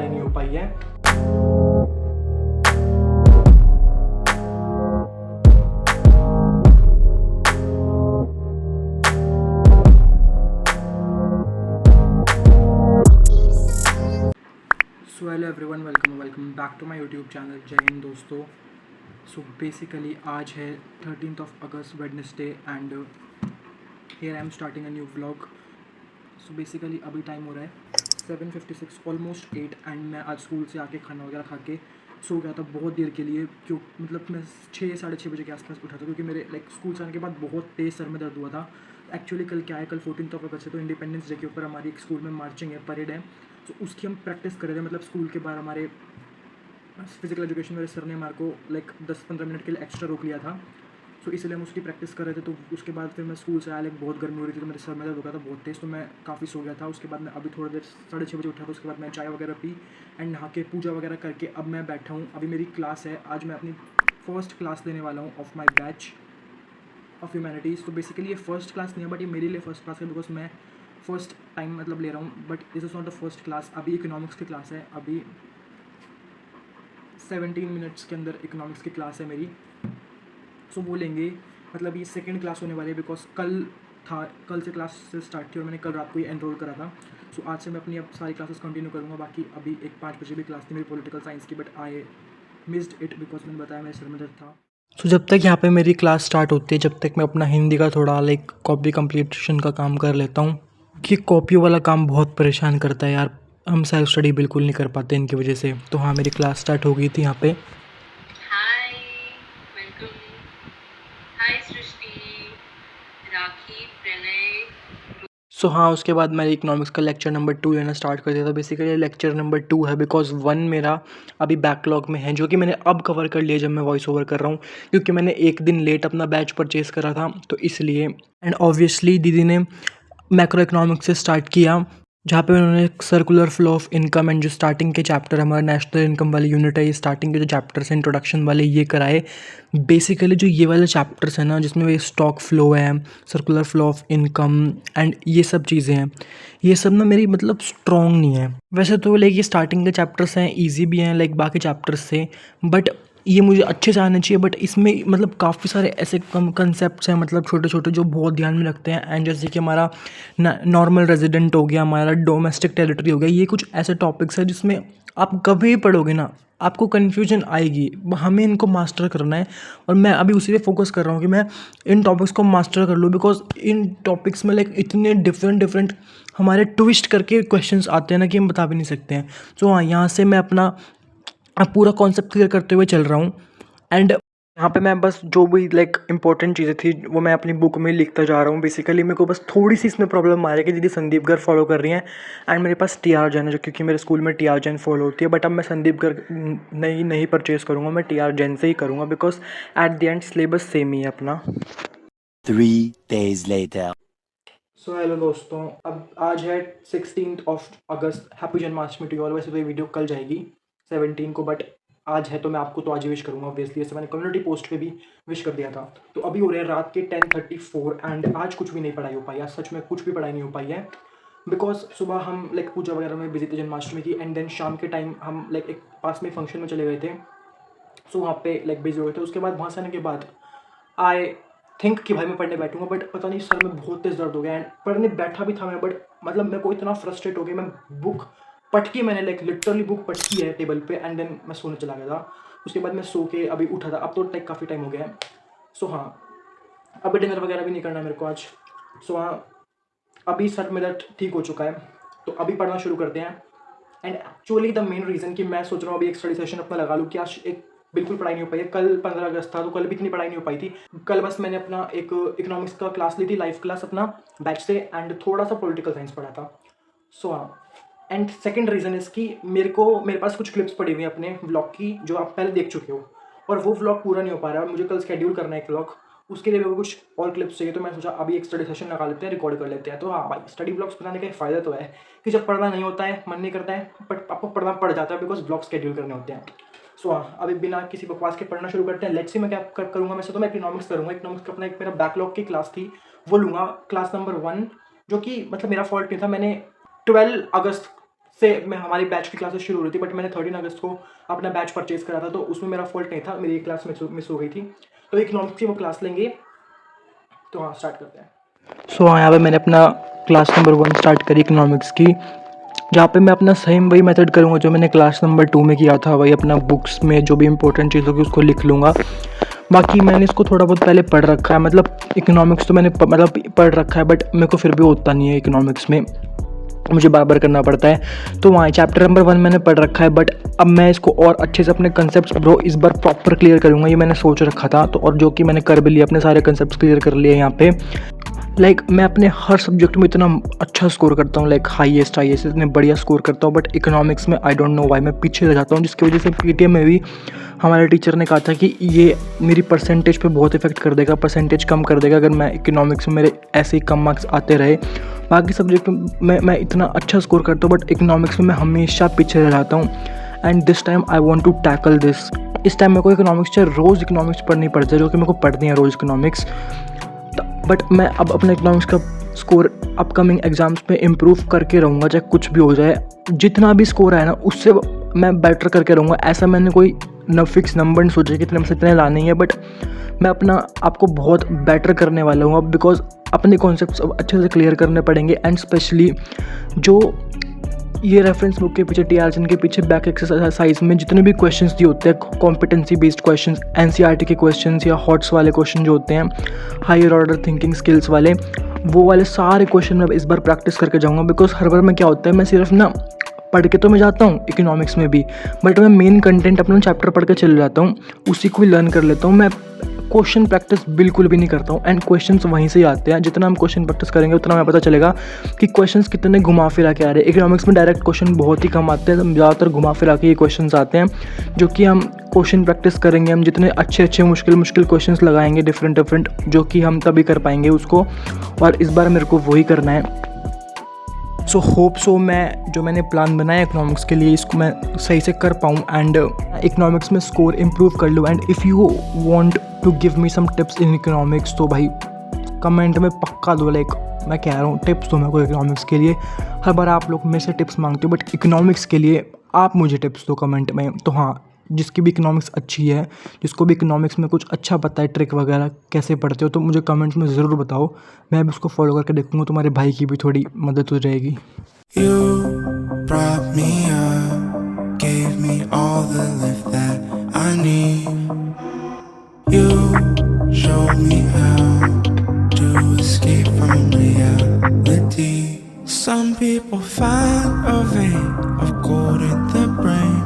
पढ़ाई नहीं हो पाई है। So hello everyone, welcome back to my YouTube channel. जय हिंद दोस्तों। सो बेसिकली आज है 13th of August Wednesday and here I am starting a new vlog. So basically अभी टाइम हो रहा है 7:56, ऑलमोस्ट 8 एंड मैं आज स्कूल से आके खाना वगैरह खा के सो गया था बहुत देर के लिए। क्यों मतलब मैं 6 साढ़े 6 बजे के आसपास उठा था क्योंकि मेरे स्कूल से आने के बाद बहुत तेज़ सर में दर्द हुआ था। एक्चुअली कल क्या है, कल 14th of August है, तो इंडिपेंडेंस डे के ऊपर हमारी एक स्कूल में मार्चिंग है, परेड है। तो उसकी हम प्रैक्टिस कर रहे थे। मतलब स्कूल के बाहर हमारे फिजिकल एजुकेशन वाले सर ने हमारे को 10-15 मिनट के लिए एक्स्ट्रा रोक लिया था। सो इसलिए हम उसकी प्रैक्टिस कर रहे थे। तो उसके बाद फिर मैं स्कूल से आया, बहुत गर्मी हो रही थी तो मेरे सर में दर्द हो गया था बहुत तेज़, तो मैं काफ़ी सो गया था। उसके बाद मैं अभी थोड़ी देर 6:30 बजे उठा, तो उसके बाद मैं चाय वगैरह पी एंड नहा के पूजा वगैरह करके अब मैं बैठा हूँ। अभी मेरी क्लास है, आज मैं अपनी फर्स्ट क्लास लेने वाला हूँ of my batch of humanities. तो बेसिकली ये फर्स्ट क्लास नहीं है, बट ये मेरे लिए फर्स्ट क्लास है बिकॉज मैं फर्स्ट टाइम मतलब ले रहा हूँ। But this is not the first class. अभी इकोनॉमिक्स की क्लास है, अभी 17 मिनट्स के अंदर इकोनॉमिक्स की क्लास है मेरी। सो वो लेंगे, मतलब ये सेकंड क्लास होने वाली है बिकॉज कल से क्लास स्टार्ट थी और मैंने कल रात को ही एनरोल करा था। सो आज से मैं अपनी अब सारी क्लासेस कंटिन्यू करूँगा। बाकी अभी एक 5 बजे भी क्लास थी मेरी पॉलिटिकल साइंस की, but I missed it because मैंने बताया मेरे सर में दर्द था। सो जब तक यहाँ पे मेरी क्लास स्टार्ट होती है, जब तक मैं अपना हिंदी का थोड़ा कॉपी कंप्लीशन का काम कर लेता हूँ कि कॉपी वाला काम बहुत परेशान करता है यार। हम सेल्फ स्टडी बिल्कुल नहीं कर पाते इनकी वजह से। तो हाँ, मेरी क्लास स्टार्ट हो गई थी यहाँ पे। हाय, वेलकम। हाय सृष्टि, राखी, प्रणय। सो हाँ, उसके बाद मैंने इकोनॉमिक्स का लेक्चर नंबर 2 लेना स्टार्ट कर दिया था। बेसिकली लेक्चर नंबर 2 है बिकॉज 1 मेरा अभी बैकलॉग में है, जो कि मैंने अब कवर कर लिया जब मैं वॉइस ओवर कर रहा हूँ, क्योंकि मैंने एक दिन लेट अपना बैच परचेज़ करा था तो इसलिए। एंड ऑब्वियसली दीदी ने मैक्रो इकोनॉमिक्स से स्टार्ट किया, जहाँ पे उन्होंने circular flow of income and जो स्टार्टिंग के चैप्टर हमारा नेशनल इनकम वाली यूनिट है, ये स्टार्टिंग के जो चैप्टर्स हैं इंट्रोडक्शन वाले ये कराए। बेसिकली जो ये वाले चैप्टर्स हैं ना, जिसमें ये स्टॉक फ्लो है, circular flow of income and ये सब चीज़ें हैं, ये सब ना मेरी मतलब स्ट्रॉन्ग नहीं है। वैसे तो ये स्टार्टिंग के चैप्टर्स हैं, ईजी भी हैं बाकी चैप्टर्स से, बट ये मुझे अच्छे से आने चाहिए। बट इसमें मतलब काफ़ी सारे ऐसे कंसेप्ट्स हैं, मतलब छोटे छोटे, जो बहुत ध्यान में रखते हैं। एंड जैसे कि हमारा नॉर्मल रेजिडेंट हो गया, हमारा डोमेस्टिक टेरिटरी हो गया, ये कुछ ऐसे टॉपिक्स हैं जिसमें आप कभी भी पढ़ोगे ना आपको कन्फ्यूजन आएगी। हमें इनको मास्टर करना है और मैं अभी उसी पे फोकस कर रहा हूँ कि मैं इन टॉपिक्स को मास्टर कर लूँ। बिकॉज इन टॉपिक्स में इतने डिफरेंट हमारे ट्विस्ट करके क्वेश्चंस आते हैं ना कि हम बता भी नहीं सकते हैं। तो हाँ, यहाँ से मैं अपना अब पूरा कॉन्सेप्ट क्लियर करते हुए चल रहा हूँ। एंड यहाँ पे मैं बस जो भी इंपॉर्टेंट चीज़ें थी वो मैं अपनी बुक में लिखता जा रहा हूँ। बेसिकली मेरे को बस थोड़ी सी इसमें प्रॉब्लम आ रही है कि दीदी संदीप गर्ग फॉलो कर रही हैं एंड मेरे पास टी आर जैन है, जो क्योंकि मेरे स्कूल में टी आर जैन फॉलो होती है। बट अब मैं संदीप गर्ग नहीं परचेज़ करूँगा, मैं टी आर जैन से ही करूँगा because at the end syllabus same ही है अपना। 3 days later. सो हेलो दोस्तों, अब आज है 16th of August। Happy Janmashtami to all. वैसे तो ये वीडियो कल जाएगी 17 को, बट आज है तो मैं आपको तो आज ही विश करूँगा ऑब्वियसली। जैसे मैंने कम्युनिटी पोस्ट पे भी विश कर दिया था। तो अभी हो रहे हैं रात के 10:34 एंड आज कुछ भी नहीं पढ़ाई हो पाई। आज सच में कुछ भी पढ़ाई नहीं हो पाई है बिकॉज सुबह हम पूजा वगैरह में बिजी थे जन्माष्टमी की, एंड देन शाम के टाइम हम एक पास में फंक्शन में चले गए थे। सो वहाँ पे बिजी हो गए थे। उसके बाद वहाँ से आने के बाद आई थिंक कि भाई मैं पढ़ने बैठूंगा, बट पता नहीं सर में बहुत तेज़ दर्द हो गया एंड पढ़ने बैठा भी था मैं, बट मतलब मेरे को इतना फ्रस्ट्रेट हो गया। मैं बुक पटकी, मैंने लिटरली बुक पटकी है टेबल पे एंड देन मैं सोने चला गया था। उसके बाद मैं सो के अभी उठा था। अब तो काफ़ी टाइम हो गया है। सो हाँ, अभी डिनर वगैरह भी नहीं करना है मेरे को आज। सो हाँ, अभी सर मेरा ठीक हो चुका है तो अभी पढ़ना शुरू करते हैं। And actually the main reason कि मैं सोच रहा हूँ अभी एक स्टडी सेशन अपना लगा लूँ कि आज एक बिल्कुल पढ़ाई नहीं हो पाई है। कल 15 अगस्त था तो कल भी इतनी पढ़ाई नहीं हो पाई थी। कल बस मैंने अपना एक इकोनॉमिक्स का क्लास ली थी, लाइव क्लास अपना बैच से, एंड थोड़ा सा पॉलिटिकल साइंस पढ़ा था। सो हाँ, एंड सेकेंड रीज़न इज़ कि मेरे पास कुछ क्लिप्स पड़ी हुई हैं अपने व्लॉग की जो आप पहले देख चुके हो, और वो व्लॉग पूरा नहीं हो पा रहा है। मुझे कल स्केड्यूल करना है एक व्लॉग, उसके लिए मेरे को कुछ और क्लिप्स चाहिए। तो मैं सोचा अभी एक स्टडी सेशन लगा लेते हैं, रिकॉर्ड कर लेते हैं। तो हाँ भाई, स्टडी ब्लॉग्स बनाने का एक फ़ायदा तो है कि जब पढ़ना नहीं होता है, मन नहीं करता है, बट आपको पढ़ना पड़ जाता है बिकॉज ब्लॉग स्केड्यूल करने होते हैं। सो हाँ, अभी बिना किसी बकवास के पढ़ना शुरू करते हैं। लेट्स सी मैं क्या करूँगा। वैसे तो मैं इकोनॉमिक्स करूँगा। इकोनॉमिक्स का अपना एक मेरा बैकलॉग की क्लास थी वो लूँगा, क्लास नंबर 1, जो कि मतलब मेरा फॉल्ट नहीं था। मैंने 12 अगस्त से मैं हमारी बैच की क्लासेस शुरू हो रही थी, बट मैंने 13 अगस्त को अपना बैच परचेज़ करा था, तो उसमें मेरा फॉल्ट नहीं था, मेरी एक क्लास मिस हो गई थी। तो इकोनॉमिक्स की वो क्लास लेंगे, तो हाँ स्टार्ट करते हैं। सो हाँ, यहाँ पे मैंने अपना क्लास नंबर 1 स्टार्ट करी इकोनॉमिक्स की, जहाँ पे मैं अपना सेम वही मेथड करूँगा जो मैंने क्लास नंबर 2 में किया था। वही अपना बुक्स में जो भी इंपॉर्टेंट चीज़ होगी उसको लिख लूँगा। बाकी मैंने इसको थोड़ा बहुत पहले पढ़ रखा है, मतलब इकोनॉमिक्स तो मैंने मतलब पढ़ रखा है, बट मेरे को फिर भी होता नहीं है इकोनॉमिक्स में, मुझे बार करना पड़ता है। तो वहाँ चैप्टर नंबर 1 मैंने पढ़ रखा है, बट अब मैं इसको और अच्छे से अपने कंसेप्ट ब्रो इस बार प्रॉपर क्लियर करूँगा, ये मैंने सोच रखा था। तो और जो कि मैंने कर भी लिया, अपने सारे कंसेप्ट क्लियर कर लिए यहाँ पे। मैं अपने हर सब्जेक्ट में इतना अच्छा स्कोर करता हूँ, हाईएस्ट इतने बढ़िया स्कोर करता हूँ, बट इकोनॉमिक्स में आई डोंट नो वाई मैं पीछे रह जाता हूँ, जिसकी वजह से पीटीएम में भी हमारे टीचर ने कहा था कि ये मेरी परसेंटेज पे बहुत इफेक्ट कर देगा, परसेंटेज कम कर देगा अगर मैं इकोनॉमिक्स में मेरे ऐसे ही कम मार्क्स आते रहे। बाकी सब्जेक्ट में मैं इतना अच्छा स्कोर करता हूँ, बट इकोनॉमिक्स में मैं हमेशा पीछे रह जाता हूँ। And this time I want to tackle this. इस टाइम मेरे को इकोनॉमिक्स चाहिए, रोज़ इकोनॉमिक्स पढ़नी पड़ती है, जो कि मेरे को पढ़नी है रोज़ इकोनॉमिक्स। बट मैं अब अपने इकोनॉमिक्स का स्कोर अपकमिंग एग्ज़ाम्स में इम्प्रूव करके रहूँगा, चाहे कुछ भी हो जाए। जितना भी स्कोर आया ना उससे मैं बेटर करके रहूँगा। ऐसा मैंने कोई फिक्स नंबर नहीं सोचा कि इतने से इतने लाने हैं, बट मैं अपना आपको बहुत बेटर करने वाला हूँ अब, बिकॉज अपने कॉन्सेप्ट्स अब अच्छे से क्लियर करने पड़ेंगे। एंड स्पेशली जो ये रेफरेंस बुक के पीछे TRGN के पीछे बैक एक्सरसाइज में जितने भी क्वेश्चंस दिए होते हैं, कॉम्पिटेंसी बेस्ड क्वेश्चंस, NCERT के क्वेश्चंस या हॉट्स वाले क्वेश्चन जो होते हैं, हायर ऑर्डर थिंकिंग स्किल्स वाले, वो वाले सारे क्वेश्चन मैं इस बार प्रैक्टिस करके जाऊँगा। बिकॉज हर बार में क्या होता है, मैं सिर्फ ना पढ़ के तो मैं जाता हूँ इकोनॉमिक्स में भी, बट मैं मेन कंटेंट अपना चैप्टर पढ़ के चले जाता हूँ, उसी को भी लर्न कर लेता हूँ। मैं क्वेश्चन प्रैक्टिस बिल्कुल भी नहीं करता हूँ, एंड क्वेश्चंस वहीं से ही आते हैं। जितना हम क्वेश्चन प्रैक्टिस करेंगे उतना हमें पता चलेगा कि क्वेश्चंस कितने घुमा फिरा के आ रहे हैं। इकोनॉमिक्स में डायरेक्ट क्वेश्चन बहुत ही कम आते हैं, ज़्यादातर घुमा फिरा के ये क्वेश्चंस आते हैं, जो कि हम क्वेश्चन प्रैक्टिस करेंगे, हम जितने अच्छे मुश्किल क्वेश्चंस लगाएंगे डिफरेंट, जो कि हम तभी कर पाएंगे उसको। और इस बार मेरे को वही करना है। सो होप सो मैंने प्लान बनाया इकोनॉमिक्स के लिए, इसको मैं सही से कर पाऊँ एंड इकोनॉमिक्स में स्कोर इम्प्रूव कर लूँ। And if you want to give me some tips in economics, तो भाई कमेंट में पक्का दो। मैं कह रहा हूँ टिप्स दो मेरे को इकोनॉमिक्स के लिए। हर बार आप लोग मेरे से टिप्स मांगते हो, बट इकोनॉमिक्स के लिए आप मुझे टिप्स दो कमेंट में। तो हाँ, जिसकी भी इकोनॉमिक्स अच्छी है, जिसको भी इकोनॉमिक्स में कुछ अच्छा पता है, ट्रिक वगैरह कैसे पढ़ते हो, तो मुझे कमेंट्स में ज़रूर बताओ। मैं भी उसको फॉलो करके देखूँगा, तुम्हारे भाई की भी थोड़ी मदद हो जाएगी। You brought me up, gave me all the lift that I need. You showed me how to escape from reality. Some people find a vein of gold in their brain.